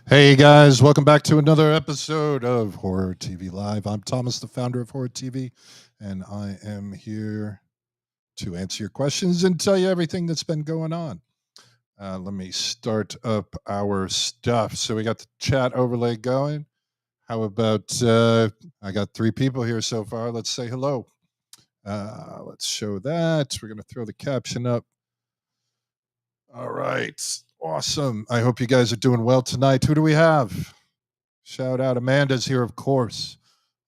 Hey guys, welcome back to another episode of Horror TV Live. I'm Thomas, the founder of Horror TV, and I am here to answer your questions and tell you everything that's been going on. Let me start up our stuff. So we got the chat overlay going. How about I got 3 people here so far. Let's say hello. Let's show that. We're going to throw the caption up. All right. Awesome. I hope you guys are doing well tonight. Who do we have? Shout out. Amanda's here, of course.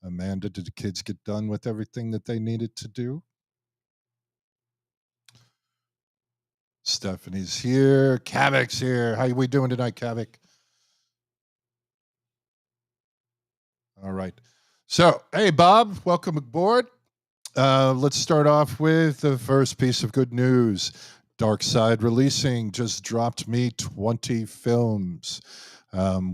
Amanda, did the kids get done with everything that they needed to do? Stephanie's here. Kavik's here. How are we doing tonight, Kavik? All right. So, hey, Bob, welcome aboard. Let's start off with the first piece of good news. Dark Side Releasing just dropped me 20 films.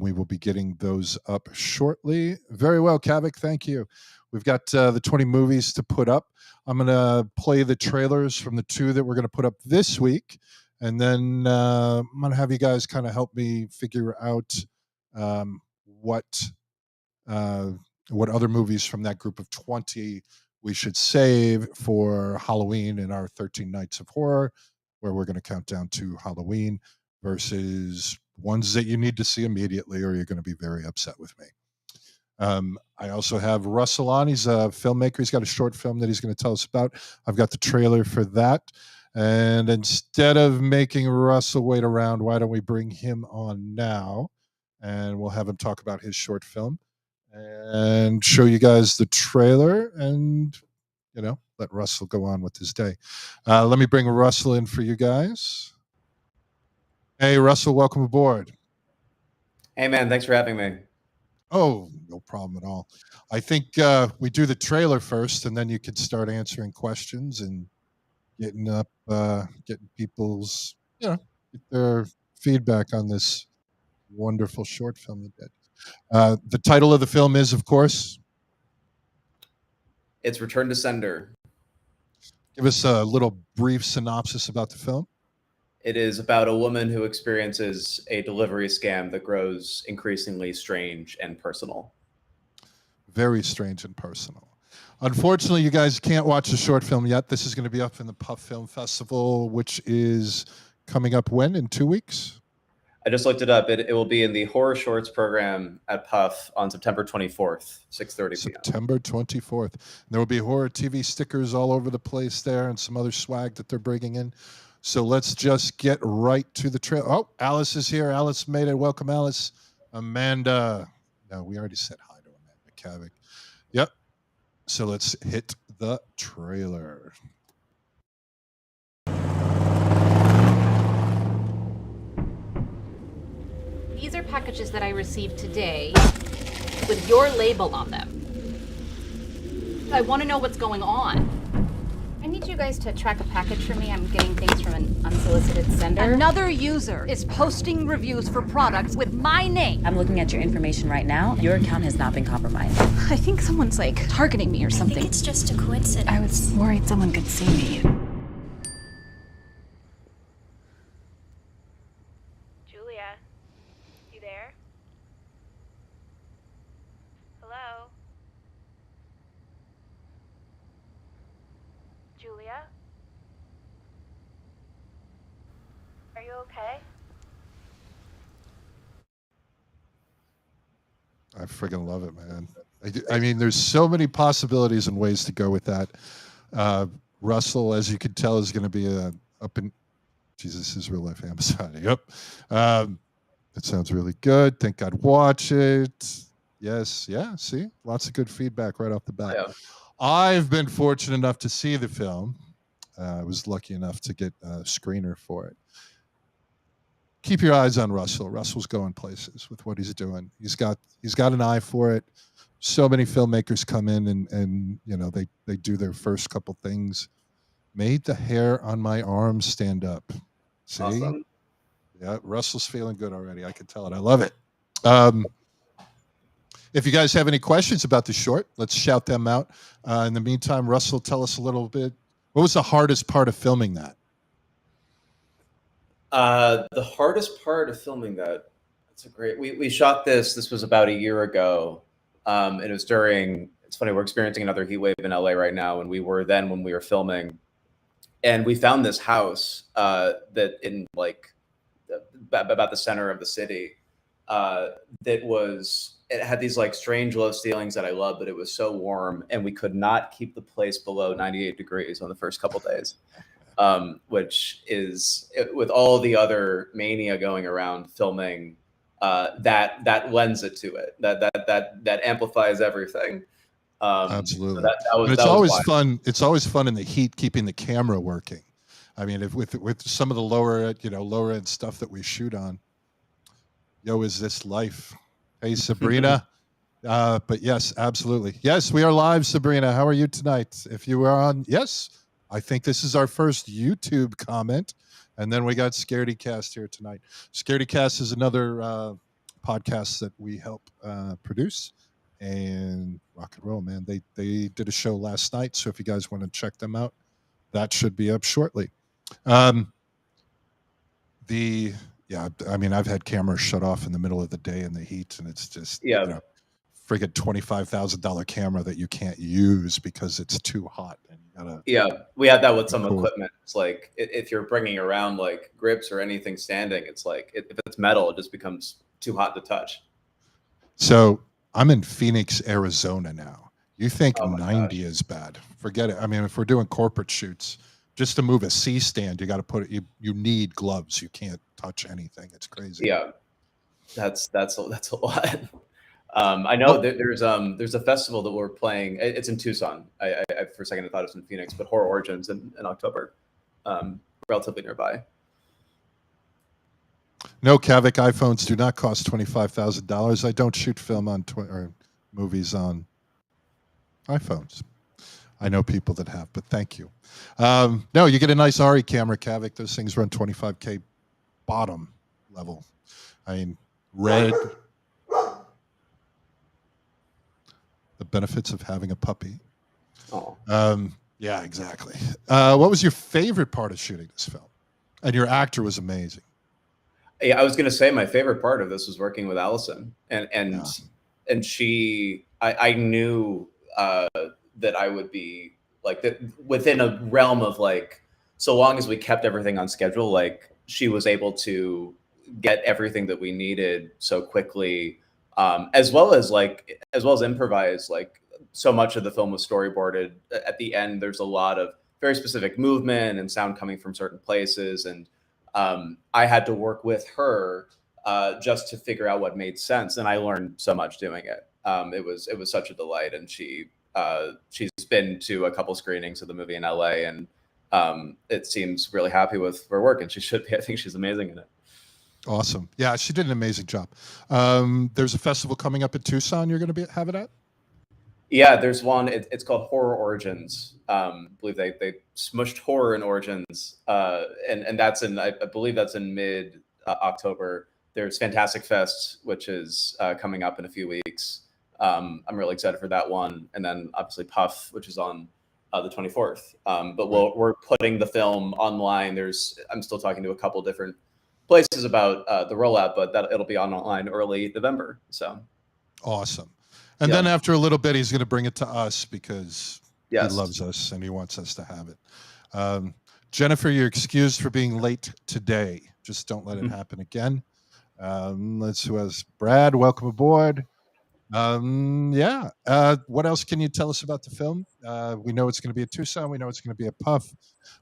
We will be getting those up shortly. Very well, Kavik. Thank you. We've got the 20 movies to put up. I'm going to play the trailers from the 2 that we're going to put up this week. And then I'm going to have you guys kind of help me figure out what other movies from that group of 20 we should save for Halloween in our 13 Nights of Horror, where we're going to count down to Halloween, versus ones that you need to see immediately or you're going to be very upset with me. I also have Russell on. He's a filmmaker. He's got a short film that he's going to tell us about. I've got the trailer for that. And instead of making Russell wait around, why don't we bring him on now? And we'll have him talk about his short film and show you guys the trailer and, let Russell go on with his day. Let me bring Russell in for you guys. Hey, Russell, welcome aboard. Hey, man, thanks for having me. Oh, no problem at all. I think we do the trailer first, and then you can start answering questions and getting people's, get their feedback on this wonderful short film you did. The title of the film is, of course, It's Return to Sender. Give us a little brief synopsis about the film. It is about a woman who experiences a delivery scam that grows increasingly strange and personal. Very strange and personal. Unfortunately, you guys can't watch the short film yet. This is going to be up in the Puff Film Festival, which is coming up when? In 2 weeks? I just looked it up. It will be in the Horror Shorts program at Puff on September 24th, 6:30 p.m. September 24th. There will be horror TV stickers all over the place there and some other swag that they're bringing in. So let's just get right to the trailer. Oh, Alice is here. Alice made it. Welcome, Alice. Amanda. No, we already said hi to Amanda Kavik. Yep. So let's hit the trailer. These are packages that I received today with your label on them. I want to know what's going on. I need you guys to track a package for me. I'm getting things from an unsolicited sender. Another user is posting reviews for products with my name. I'm looking at your information right now. Your account has not been compromised. I think someone's targeting me or something. I think it's just a coincidence. I was worried someone could see me. Julia, you there? Hello? Julia? Are you okay? I friggin' love it, man. I mean, there's so many possibilities and ways to go with that. Russell, as you can tell, is going to be up in Jesus, his real life Amazon. Yep. It sounds really good. Think I'd watch it. Yes. Yeah. See, lots of good feedback right off the bat. Yeah. I've been fortunate enough to see the film. I was lucky enough to get a screener for it. Keep your eyes on Russell. Russell's going places with what he's doing. He's got an eye for it. So many filmmakers come in and they do their first couple things. Made the hair on my arms stand up. See? Awesome. Yeah, Russell's feeling good already. I can tell it. I love it. If you guys have any questions about the short, let's shout them out. In the meantime, Russell, tell us a little bit. What was the hardest part of filming that? The hardest part of filming that, That's a great. We shot this. This was about a year ago, and it was during. It's funny. We're experiencing another heat wave in LA right now, and we were then when we were filming, and we found this house that in like about the center of the city that was it had these like strange low ceilings that I love, but it was so warm, and we could not keep the place below 98 degrees on the first couple days. Which is with all the other mania going around filming, that lends it to it. That amplifies everything. Absolutely. So But it's that was always wild. fun. It's always fun in the heat, keeping the camera working. I mean, if with some of the lower end stuff that we shoot on, is this life? Hey, Sabrina. But yes, absolutely. Yes, we are live, Sabrina. How are you tonight? If you are on, yes, I think this is our first YouTube comment. And then we got Scaredycast here tonight. Scaredycast is another podcast that we help produce and rock and roll, man. They did a show last night. So if you guys want to check them out, that should be up shortly. I mean, I've had cameras shut off in the middle of the day in the heat, and it's just friggin' $25,000 camera that you can't use because it's too hot, and you gotta. We had that with some Cool. equipment. It's like if you're bringing around like grips or anything standing, it's like if it's metal, it just becomes too hot to touch. So I'm in Phoenix, Arizona now. You think Oh my 90 gosh. is bad? Forget it. I mean, if we're doing corporate shoots, just to move a C stand, you got to put it. You need gloves. You can't touch anything. It's crazy. Yeah, that's a lot. I know that there's a festival that we're playing. It's in Tucson. I for a second I thought it was in Phoenix, but Horror Origins in October, relatively nearby. No, Kavik, iPhones do not cost $25,000. I don't shoot film on or movies on iPhones. I know people that have, but thank you. No, you get a nice RE camera, Kavik. Those things run 25K bottom level. I mean, red. The benefits of having a puppy. Oh. Yeah, exactly. What was your favorite part of shooting this film? And your actor was amazing. Yeah, I was going to say my favorite part of this was working with Allison, and she. I knew that I would be like that within a realm of like, so long as we kept everything on schedule, like she was able to get everything that we needed so quickly, as well as improvise. Like so much of the film was storyboarded. At the end, there's a lot of very specific movement and sound coming from certain places, and I had to work with her just to figure out what made sense, and I learned so much doing it. It was such a delight, and she's been to a couple screenings of the movie in LA, and it seems really happy with her work, and she should be. I think she's amazing in it. Awesome. Yeah, she did an amazing job. There's a festival coming up in Tucson you're going to have it at? Yeah, there's one. It's called Horror Origins. I believe they smushed horror in Origins, and that's I believe that's in mid October. There's Fantastic Fest, which is coming up in a few weeks. I'm really excited for that one, and then obviously Puff, which is on the 24th. But we're putting the film online. I'm still talking to a couple different places about the rollout, but it'll be online early November. So awesome. And then after a little bit, he's going to bring it to us because he loves us and he wants us to have it. Jennifer, you're excused for being late today. Just don't let it happen again. Let's see who else. Brad, welcome aboard. What else can you tell us about the film? We know it's going to be a Tucson. We know it's going to be a Puff.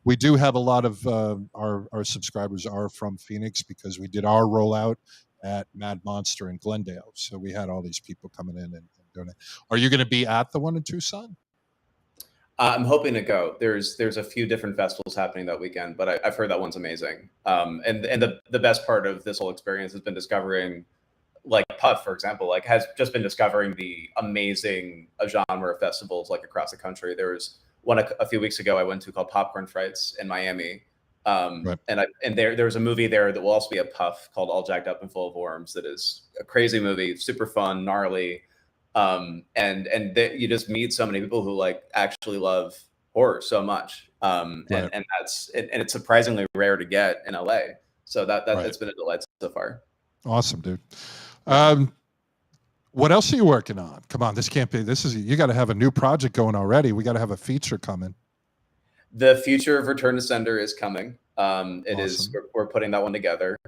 We do have a lot of our subscribers are from Phoenix because we did our rollout at Mad Monster in Glendale. So we had all these people coming in and doing it. Are you going to be at the one in Tucson? I'm hoping to go. There's a few different festivals happening that weekend, but I've heard that one's amazing. And the best part of this whole experience has been discovering, like Puff, for example, like has just been discovering the amazing genre of festivals like across the country. There was one a few weeks ago I went to called Popcorn Frights in Miami. And there was a movie there that will also be a Puff called All Jacked Up and Full of Worms. That is a crazy movie, super fun, gnarly. You just meet so many people who like actually love horror so much. And it's surprisingly rare to get in LA. So it's been a delight so far. Awesome, dude. What else are you working on? Come on, this can't be. You got to have a new project going already. We got to have a feature coming. The future of Return to Sender is coming. It is. Awesome. We're putting that one together.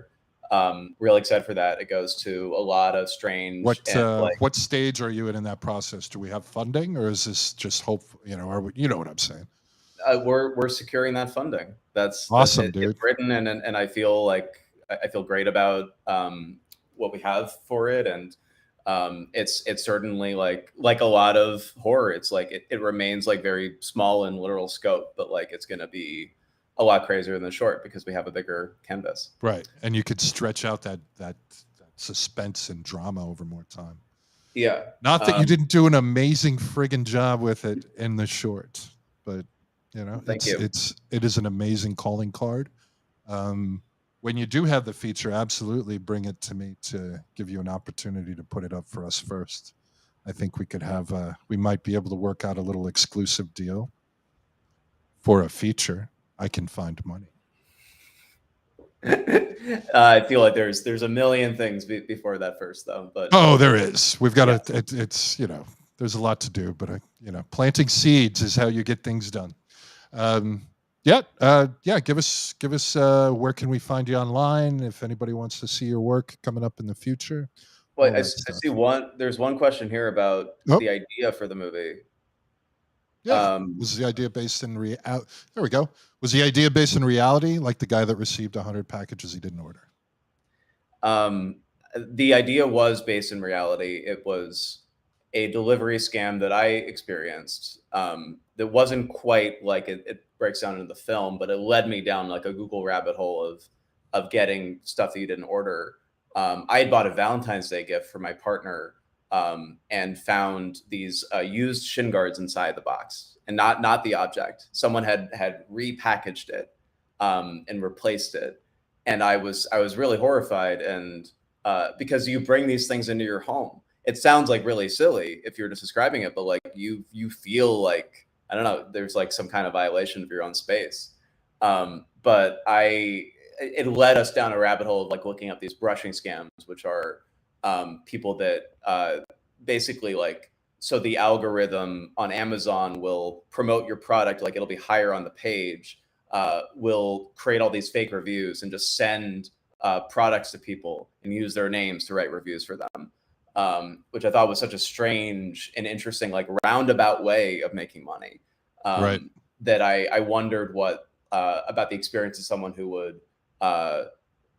Really excited for that. It goes to a lot of strange What stage are you in that process? Do we have funding, or is this just hope? You know, you know what I'm saying? We're securing that funding. That's awesome, dude. It's written, and I feel great about what we have for it, and it's certainly like a lot of horror. It's like it remains like very small in literal scope, but like it's going to be a lot crazier than the short because we have a bigger canvas. Right, and you could stretch out that suspense and drama over more time. Yeah. Not that you didn't do an amazing friggin' job with it in the short, but you know, it is an amazing calling card. When you do have the feature, absolutely bring it to me to give you an opportunity to put it up for us first. I think we could have we might be able to work out a little exclusive deal for a feature. I can find money. I feel like there's a million things before that first, though. But there is. We've got to. It's you know, there's a lot to do, but planting seeds is how you get things done. Give us. Where can we find you online if anybody wants to see your work coming up in the future? Well, I see one. There's one question here about the idea for the movie. Yeah, was the idea based in there we go. Was the idea based in reality, like the guy that received 100 packages he didn't order? The idea was based in reality. It was a delivery scam that I experienced. That wasn't quite like it breaks down into the film, but it led me down like a Google rabbit hole of getting stuff that you didn't order. I had bought a Valentine's Day gift for my partner. And found these used shin guards inside the box, and not the object. Someone had repackaged it and replaced it, and I was really horrified. And because you bring these things into your home, it sounds like really silly if you're just describing it, but like you feel like, I don't know, there's like some kind of violation of your own space. But it led us down a rabbit hole of like looking up these brushing scams, which are people that basically so the algorithm on Amazon will promote your product, like it'll be higher on the page, will create all these fake reviews and just send products to people and use their names to write reviews for them, which I thought was such a strange and interesting, like roundabout way of making money. Right. That I wondered what about the experience of someone who would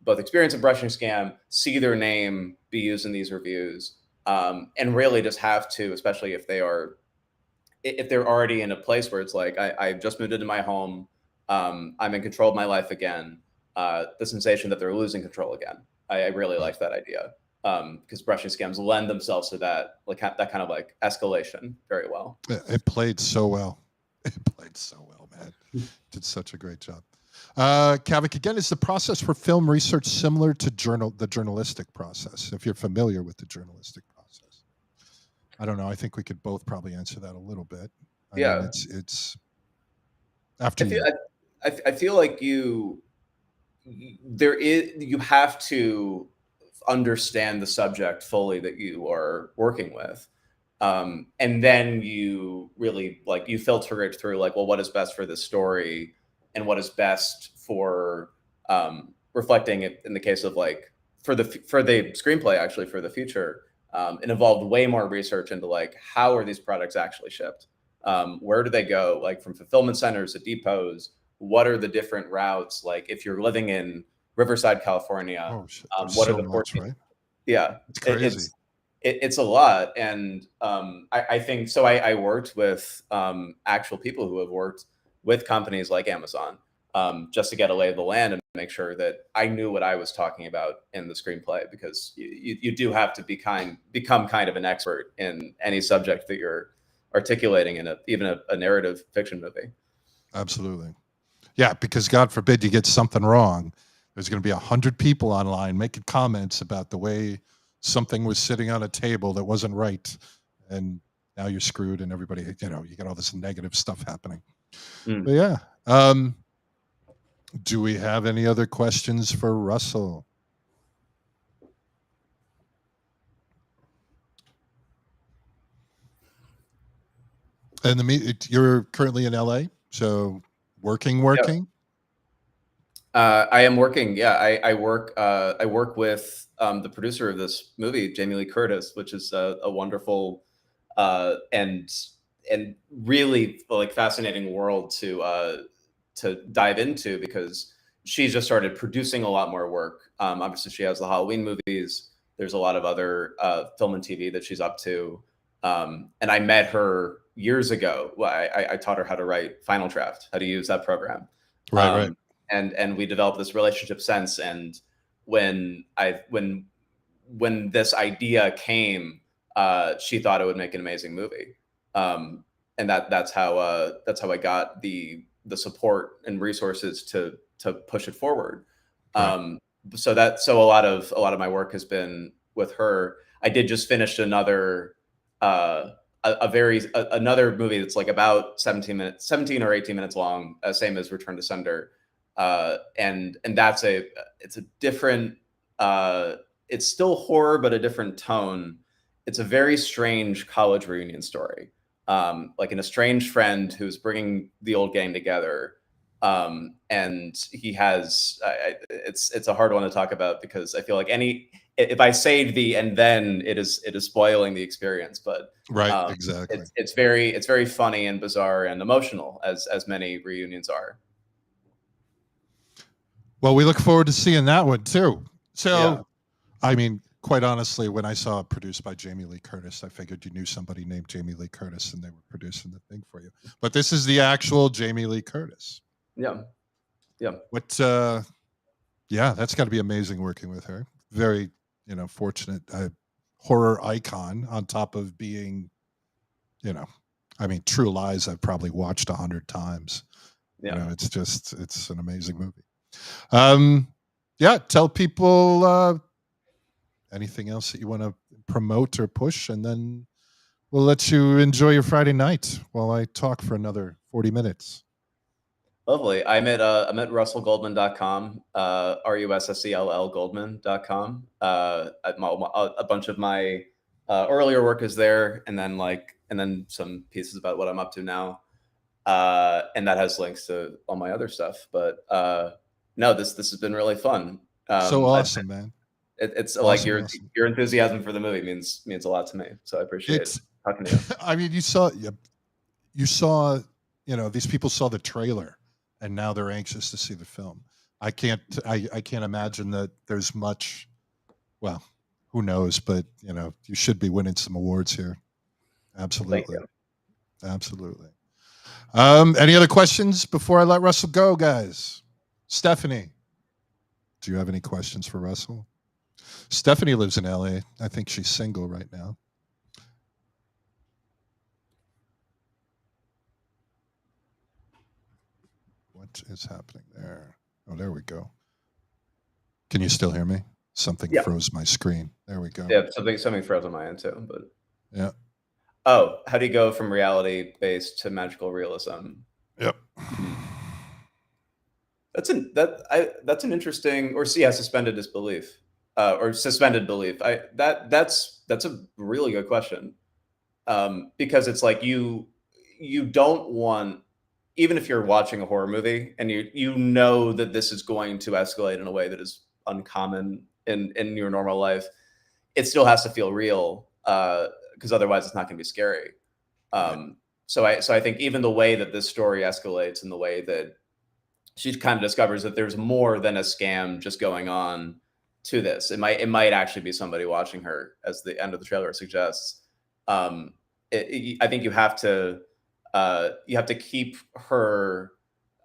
both experience a brushing scam, see their name be used in these reviews, and really just have to, especially if they're already in a place where it's like, I've just moved into my home, I'm in control of my life again, the sensation that they're losing control again. I really liked that idea, because brushing scams lend themselves to that, like that kind of like escalation very well. It played so well. It played so well, man. Did such a great job. Kavik, again, is the process for film research similar to the journalistic process, if you're familiar with the journalistic process? I don't know. I think we could both probably answer that a little bit. I mean, it's after I feel like you have to understand the subject fully that you are working with. And then you really you filter it through well, what is best for this story and what is best for reflecting it in the case of for the screenplay, actually for the future. It involved way more research into how are these products actually shipped? Where do they go? From fulfillment centers to depots, what are the different routes? If you're living in Riverside, California, what are the ports? Right? Yeah, it's crazy. It's a lot. And I think so. I worked with actual people who have worked with companies like Amazon, just to get a lay of the land and make sure that I knew what I was talking about in the screenplay, because you do have to become kind of an expert in any subject that you're articulating in even a narrative fiction movie. Absolutely. Yeah, because God forbid you get something wrong. There's going to be 100 people online making comments about the way something was sitting on a table that wasn't right. And now you're screwed, and everybody, you got all this negative stuff happening. But yeah. Do we have any other questions for Russell? And you're currently in LA, so working. I am working. Yeah, I work. I work with the producer of this movie, Jamie Lee Curtis, which is a wonderful and really like fascinating world to dive into because she's just started producing a lot more work. Obviously, she has the Halloween movies. There's a lot of other film and TV that she's up to. And I met her years ago. Well, I taught her how to write Final Draft, how to use that program. Right. And we developed this relationship since. And when this idea came, she thought it would make an amazing movie. And that's how I got the support and resources to push it forward. Right. So a lot of my work has been with her. I did just finish another another movie that's like about 17 or 18 minutes long, same as Return to Sender. And it's a different, it's still horror, but a different tone. It's a very strange college reunion story. Like an estranged friend who's bringing the old gang together. And he has, it's a hard one to talk about because I feel like if I say the and then it is spoiling the experience, but right, exactly. It's very funny and bizarre and emotional as many reunions are. Well, we look forward to seeing that one too. So, Yeah. I mean, quite honestly, when I saw it produced by Jamie Lee Curtis, I figured you knew somebody named Jamie Lee Curtis and they were producing the thing for you. But this is the actual Jamie Lee Curtis. Yeah. What? Yeah, that's got to be amazing working with her. Very, fortunate horror icon on top of being, I mean, True Lies. I've probably watched 100 times. Yeah. It's an amazing movie. Yeah, tell people anything else that you want to promote or push, and then we'll let you enjoy your Friday night while I talk for another 40 minutes. Lovely. I'm at russellgoldman.com, RUSSELL Goldman.com. A bunch of my earlier work is there, and then some pieces about what I'm up to now. And that has links to all my other stuff. But no, this has been really fun. So awesome, man. It's awesome, like awesome. Your enthusiasm for the movie means a lot to me. So I appreciate talking to you. I mean, you saw, these people saw the trailer, and now they're anxious to see the film. I can't imagine that there's much. Well, who knows? But you should be winning some awards here. Absolutely, absolutely. Any other questions before I let Russell go, guys? Stephanie, do you have any questions for Russell? Stephanie lives in LA. I think she's single right now. What is happening there? Oh, there we go. Can you still hear me? Something froze my screen. There we go. Yeah, something froze on my end too. But yeah. Oh, how do you go from reality-based to magical realism? Yep. That's an interesting, or suspended disbelief, or suspended belief. That's a really good question, because it's like you don't want, even if you're watching a horror movie and you know that this is going to escalate in a way that is uncommon in your normal life, it still has to feel real, because otherwise it's not going to be scary. So I think even the way that this story escalates and the way that she kind of discovers that there's more than a scam just going on to this. It might actually be somebody watching her, as the end of the trailer suggests. I think you have to keep her.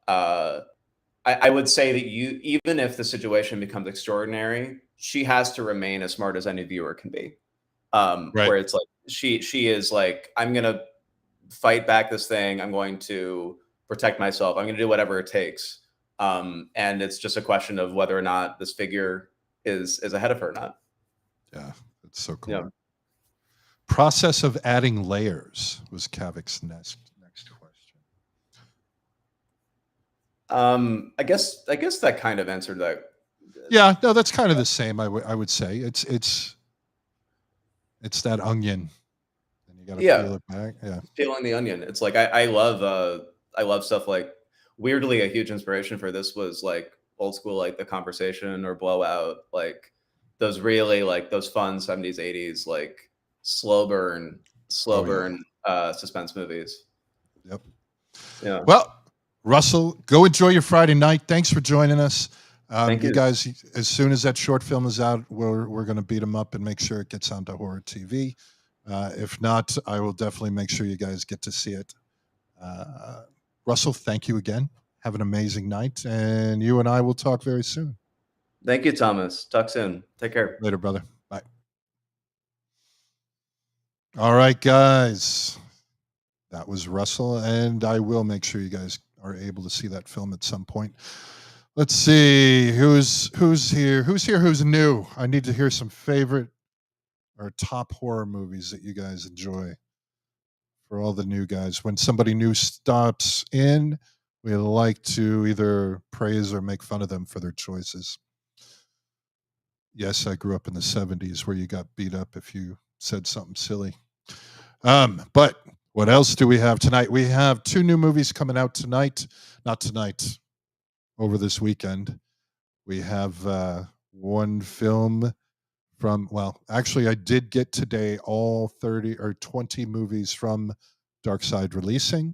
I would say that even if the situation becomes extraordinary, she has to remain as smart as any viewer can be. Right. Where it's like she is like, I'm gonna fight back this thing. I'm going to protect myself. I'm going to do whatever it takes. And it's just a question of whether or not this figure is ahead of her or not. Yeah, that's so cool. Yeah. Process of adding layers was Kavik's next question. I guess that kind of answered that. Yeah, no, that's kind of the same. I would say it's that onion, and You got to Yeah, peel it back. Yeah. peeling the onion. It's like I love stuff like, weirdly, a huge inspiration for this was like old school, like The Conversation or Blowout, like those really like those fun 70s, 80s, like slow burn, slow Oh yeah. burn suspense movies. Yep. Yeah. Well, Russell, go enjoy your Friday night. Thanks for joining us. Thank You you. guys, as soon as that short film is out, we're going to beat them up and make sure it gets onto horror TV. If not, I will definitely make sure you guys get to see it. Russell, thank you again. Have an amazing night, and you and I will talk very soon. Thank you, Thomas. Talk soon. Take care. Later, brother. Bye. All right, guys. That was Russell, and I will make sure you guys are able to see that film at some point. Let's see who's here. Who's new? I need to hear some favorite or top horror movies that you guys enjoy. For all the new guys, when somebody new stops in, we like to either praise or make fun of them for their choices. Yes, I grew up in the 70s where you got beat up if you said something silly. But what else do we have tonight? We have 2 new movies coming out tonight. Not tonight, over this weekend. We have one film from, well, actually, I did get today all 30 or 20 movies from Dark Side Releasing.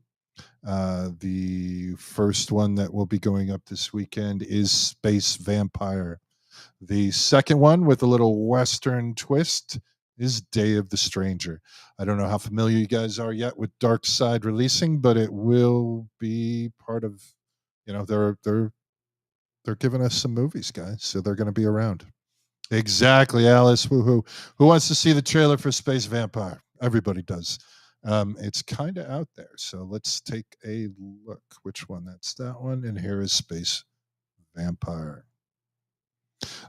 The first one that will be going up this weekend is Space Vampire. The second one, with a little Western twist, is Day of the Stranger. I don't know how familiar you guys are yet with Dark Side Releasing, but it will be part of, they're giving us some movies, guys, so they're going to be around. Exactly, Alice. Woohoo! Who wants to see the trailer for Space Vampire? Everybody does. It's kind of out there, so let's take a look. Which one? That's that one, and here is Space Vampire.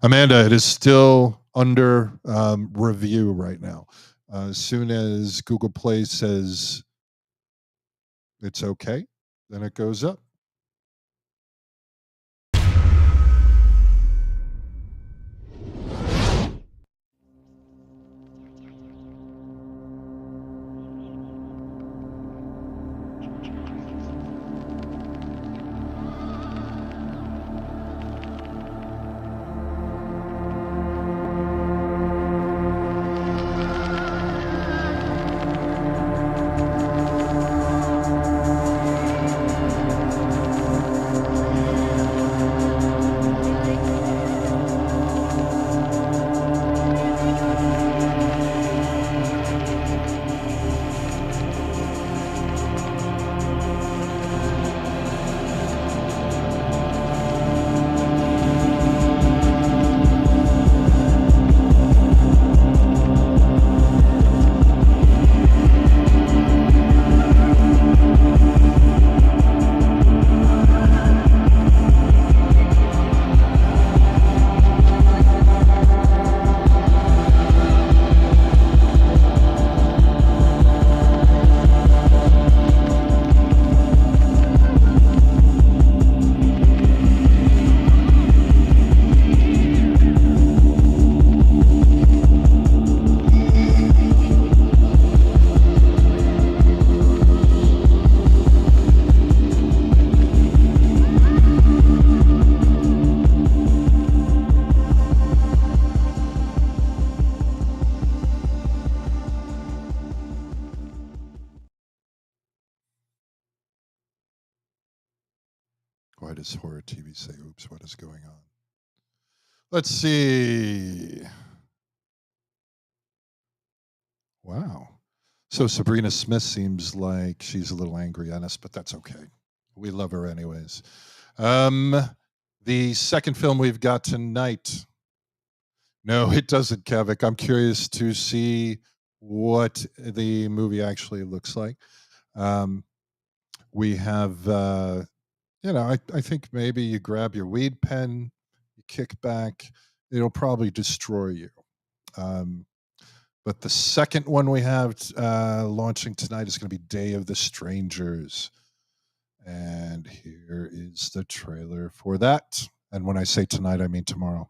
Amanda, it is still under review right now. As soon as Google Play says it's okay, then it goes up. Why does horror TV say, oops, what is going on? Let's see. Wow. So Sabrina Smith seems like she's a little angry on us, but that's okay. We love her anyways. The second film we've got tonight. No, it doesn't, Kevik. I'm curious to see what the movie actually looks like. We have, I think maybe you grab your weed pen, you kick back, it'll probably destroy you. But the second one we have launching tonight is going to be Day of the Strangers. And here is the trailer for that. And when I say tonight, I mean tomorrow.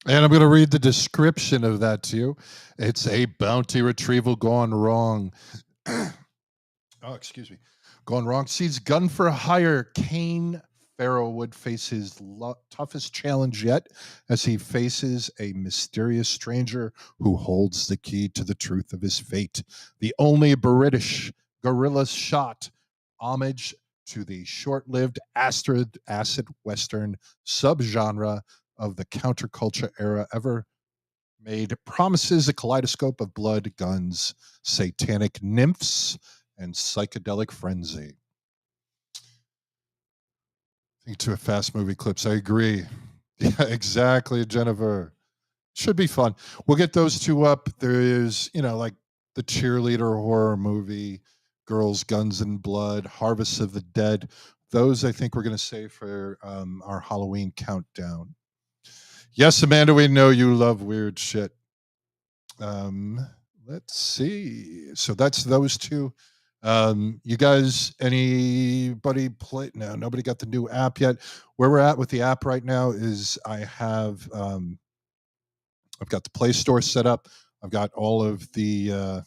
And I'm going to read the description of that to you. It's a bounty retrieval gone wrong. Oh, excuse me. Gone wrong. Sees gun for hire. Kane Farrell would face his toughest challenge yet as he faces a mysterious stranger who holds the key to the truth of his fate. The only British guerrilla shot, homage to the short-lived acid western subgenre of the counterculture era ever made, promises a kaleidoscope of blood, guns, satanic nymphs, and psychedelic frenzy. Think to a fast movie clips. I agree. Yeah, exactly, Jennifer. Should be fun. We'll get those two up. There is, like the cheerleader horror movie, Girls, Guns, and Blood, Harvest of the Dead. Those I think we're going to save for our Halloween countdown. Yes, Amanda, we know you love weird shit. Let's see. So that's those two. You guys, anybody play? No, nobody got the new app yet. Where we're at with the app right now is I've got the Play Store set up. I've got all of the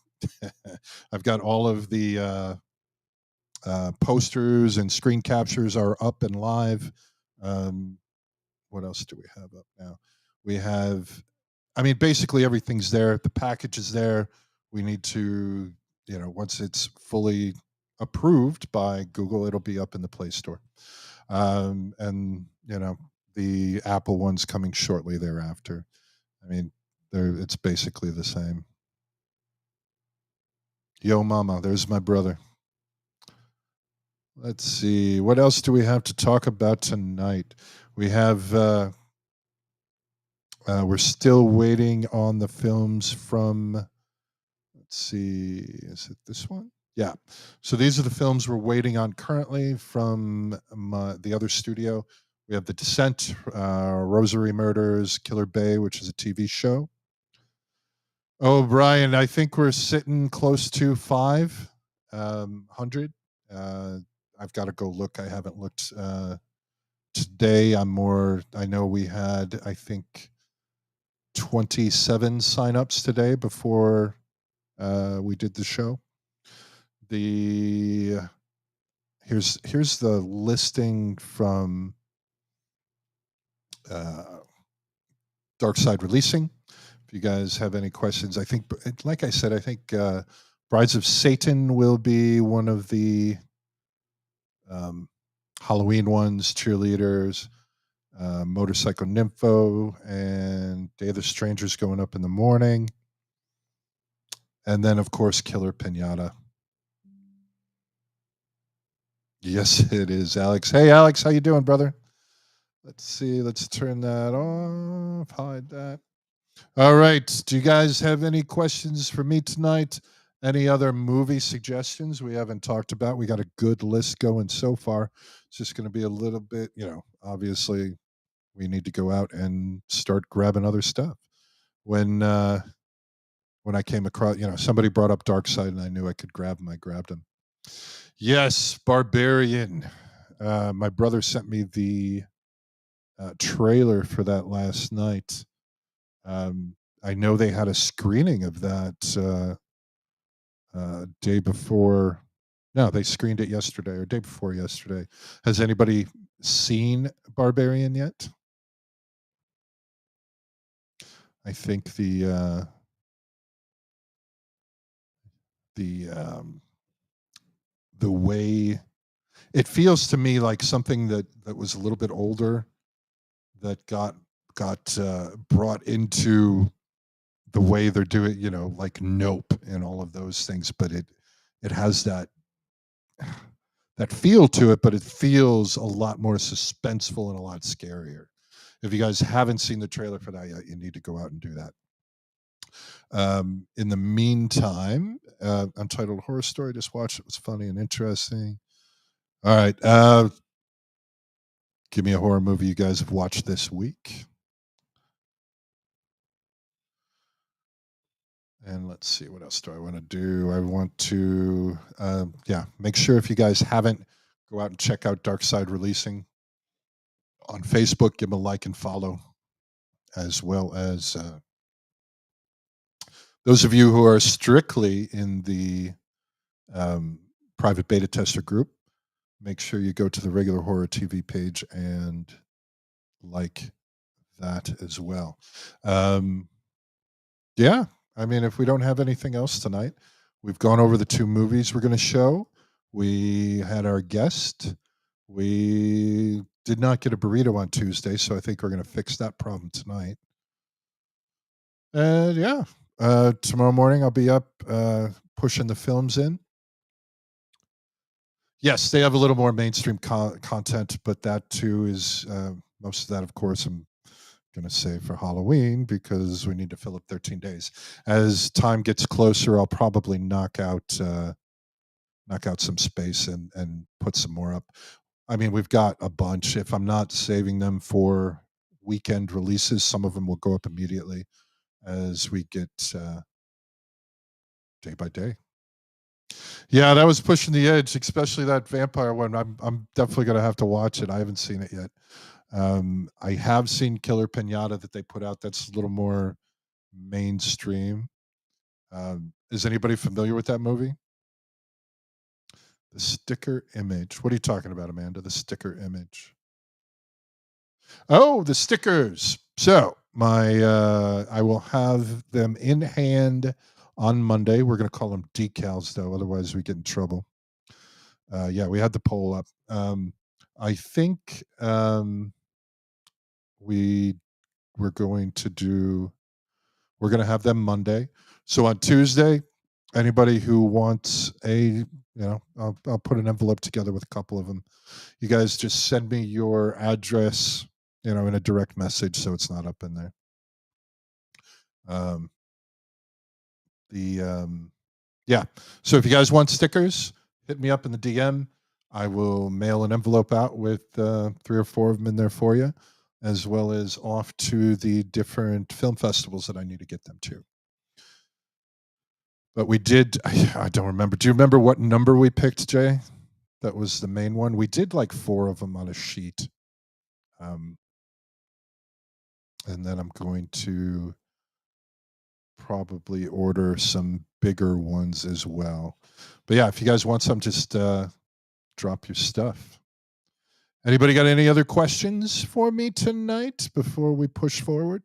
I've got all of the posters and screen captures are up and live. What else do we have up now? We have, basically everything's there. The package is there. We need to, once it's fully approved by Google, it'll be up in the Play Store. And, the Apple one's coming shortly thereafter. It's basically the same. Yo, mama, there's my brother. Let's see. What else do we have to talk about tonight? We have, we're still waiting on the films from, let's see, is it this one? Yeah. So these are the films we're waiting on currently from the other studio. We have The Descent, Rosary Murders, Killer Bay, which is a TV show. Oh, Brian, I think we're sitting close to 500. I've got to go look. I haven't looked today. I know we had, I think, 27 signups today before we did the show. Here's the listing from Dark Side Releasing. If you guys have any questions, I think, like I said, I think Brides of Satan will be one of the Halloween ones, Cheerleaders, Motorcycle Nympho, and Day of the Strangers going up in the morning. And then, of course, Killer Pinata. Yes, it is, Alex. Hey, Alex, how you doing, brother? Let's see. Let's turn that off. Hide that. All right. Do you guys have any questions for me tonight? Any other movie suggestions we haven't talked about? We got a good list going so far. It's just going to be a little bit, obviously we need to go out and start grabbing other stuff. When I came across, somebody brought up Dark Side and I knew I could grab them. I grabbed them. Yes, Barbarian. My brother sent me the trailer for that last night. I know they had a screening of that day before. No, they screened it yesterday or day before yesterday. Has anybody seen Barbarian yet? I think the way it feels to me like something that was a little bit older that got brought into the way they're doing, like Nope and all of those things, but it has that feel to it, but it feels a lot more suspenseful and a lot scarier. If you guys haven't seen the trailer for that yet, you need to go out and do that. In the meantime, Untitled Horror Story, just watched it. It was funny and interesting. All right. Give me a horror movie you guys have watched this week. And let's see, what else do I want to do? I want to, make sure if you guys haven't, go out and check out Dark Side Releasing on Facebook. Give them a like and follow. as well as those of you who are strictly in the private beta tester group, make sure you go to the regular horror TV page and like that as well. Yeah, I mean, if we don't have anything else tonight, we've gone over the 2 movies we're going to show. We had our guest. We did not get a burrito on Tuesday, so I think we're going to fix that problem tonight. And yeah, tomorrow morning I'll be up pushing the films in. Yes, they have a little more mainstream content, but that too is most of that, of course, I'm going to save for Halloween because we need to fill up 13 days. As time gets closer, I'll probably knock out some space and put some more up. I mean, we've got a bunch. If I'm not saving them for weekend releases, some of them will go up immediately as we get day by day. Yeah, that was pushing the edge, especially that vampire one. I'm definitely going to have to watch it. I haven't seen it yet. I have seen Killer Pinata that they put out. That's a little more mainstream. Is anybody familiar with that movie? The sticker image. What are you talking about, Amanda? The sticker image. Oh, the stickers. So I will have them in hand on Monday. We're going to call them decals, though, otherwise we get in trouble. Yeah, we had the poll up. I think we're going to have them Monday. So on Tuesday, anybody who wants I'll put an envelope together with a couple of them. You guys just send me your address, in a direct message, so it's not up in there. Yeah. So if you guys want stickers, hit me up in the DM. I will mail an envelope out with 3 or 4 of them in there for you, as well as off to the different film festivals that I need to get them to. But we did, I don't remember. Do you remember what number we picked, Jay? That was the main one. We did like 4 of them on a sheet. And then I'm going to probably order some bigger ones as well. But yeah, if you guys want some, just drop your stuff. Anybody got any other questions for me tonight before we push forward?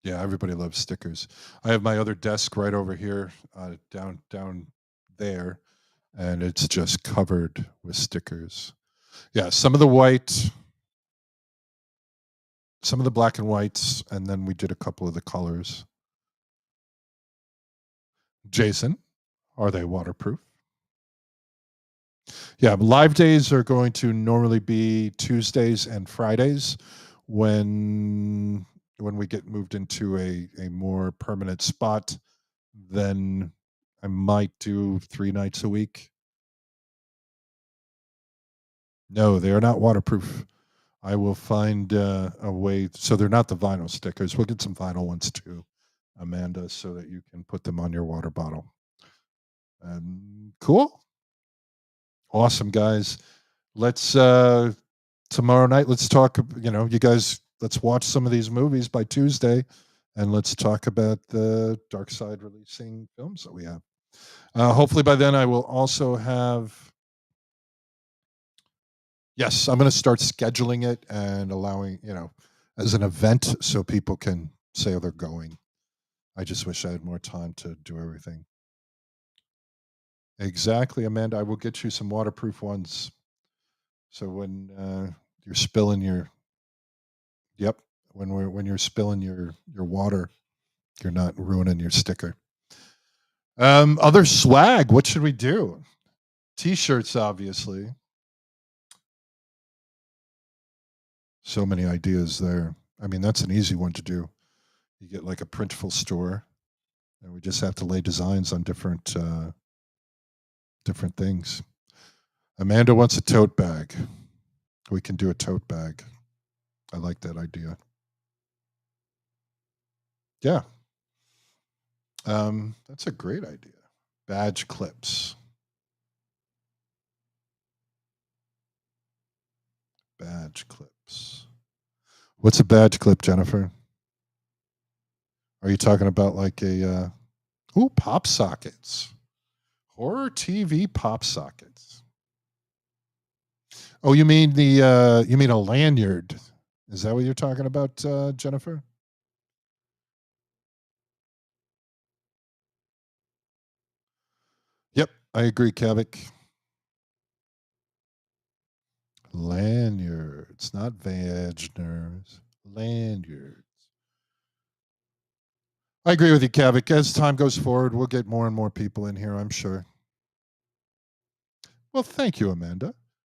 Yeah, everybody loves stickers. I have my other desk right over here, down there, and it's just covered with stickers. Yeah, some of the white, some of the black and whites, and then we did a couple of the colors. Jason, are they waterproof? Yeah, live days are going to normally be Tuesdays and Fridays. When we get moved into a more permanent spot, then I might do 3 nights a week. No, they are not waterproof. I will find a way. So they're not the vinyl stickers. We'll get some vinyl ones too, Amanda, so that you can put them on your water bottle. Cool. Awesome, guys. Let's tomorrow night, let's talk, you guys, let's watch some of these movies by Tuesday, and let's talk about the Dark Side releasing films that we have. Hopefully by then I will also have, yes, I'm going to start scheduling it and allowing, as an event so people can say they're going. I just wish I had more time to do everything. Exactly, Amanda. I will get you some waterproof ones. So when you're spilling your, yep, when you're spilling your water, you're not ruining your sticker. Other swag. What should we do? T-shirts, obviously. So many ideas there. I mean, that's an easy one to do. You get like a printful store, and we just have to lay designs on different things. Amanda wants a tote bag. We can do a tote bag. I like that idea. Yeah. That's a great idea. Badge clips. Badge clips. What's a bad clip, Jennifer? Are you talking about like a pop sockets? Horror TV pop sockets. Oh, you mean you mean a lanyard? Is that what you're talking about, Jennifer? Yep, I agree, Kavik. Lanyards, not vaginers. Lanyards. I agree with you, Kavik. As time goes forward, we'll get more and more people in here, I'm sure. Well, thank you, Amanda.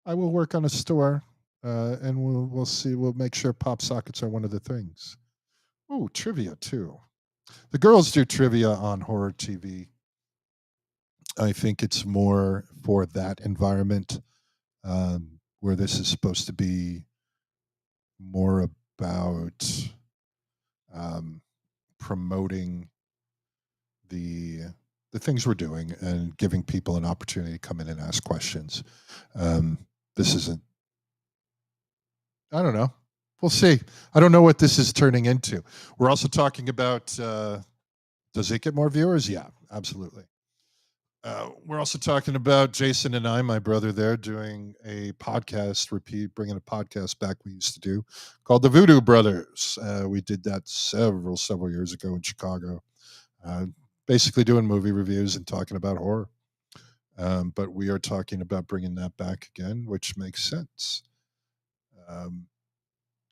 I will work on a store, and we'll see. We'll make sure pop sockets are one of the things. Oh, trivia too. The girls do trivia on horror TV. I think it's more for that environment, where this is supposed to be more about promoting the things we're doing and giving people an opportunity to come in and ask questions. This isn't. I don't know. We'll see. I don't know what this is turning into. We're also talking about. Does it get more viewers? Yeah, absolutely. We're also talking about Jason and I, my brother there, doing a podcast, bringing a podcast back we used to do called the Voodoo Brothers. We did that several years ago in Chicago, basically doing movie reviews and talking about horror. But we are talking about bringing that back again, which makes sense.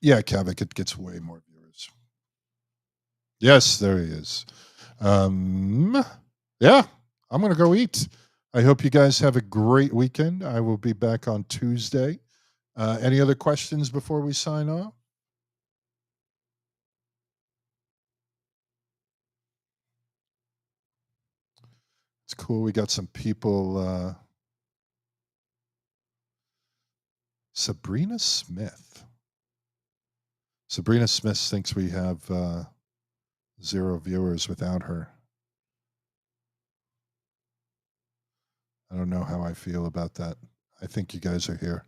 Yeah, Kavik, it gets way more viewers. Yes, there he is. Yeah, I'm going to go eat. I hope you guys have a great weekend. I will be back on Tuesday. Any other questions before we sign off? It's cool. We got some people. Sabrina Smith. Sabrina Smith thinks we have 0 viewers without her. I don't know how I feel about that. I think you guys are here.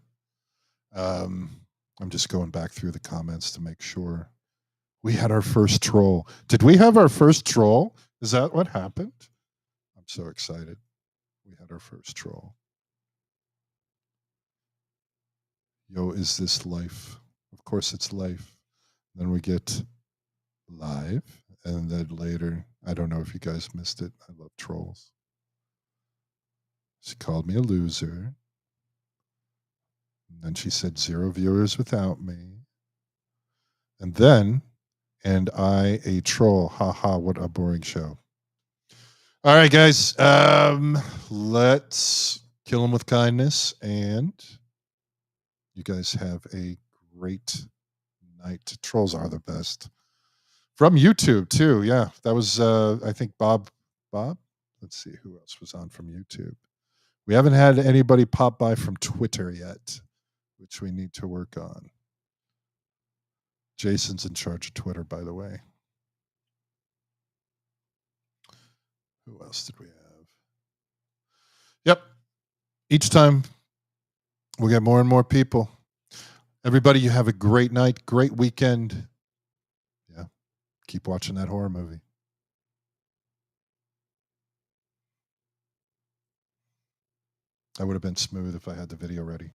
I'm just going back through the comments to make sure. We had our first troll. Did we have our first troll? Is that what happened? I'm so excited. We had our first troll. Yo, is this life? Of course it's life. Then we get live, and then later, I don't know if you guys missed it. I love trolls. She called me a loser. And then she said 0 viewers without me. And then, and I a troll. Haha, what a boring show. All right, guys. Let's kill them with kindness, and you guys have a great night. Trolls are the best. From YouTube too. Yeah, that was I think Bob. Let's see who else was on from YouTube. We haven't had anybody pop by from Twitter yet, which we need to work on. Jason's in charge of Twitter, by the way. Who else did we have? Yep. Each time we'll get more and more people. Everybody, you have a great night, great weekend. Yeah. Keep watching that horror movie. I would have been smooth if I had the video ready.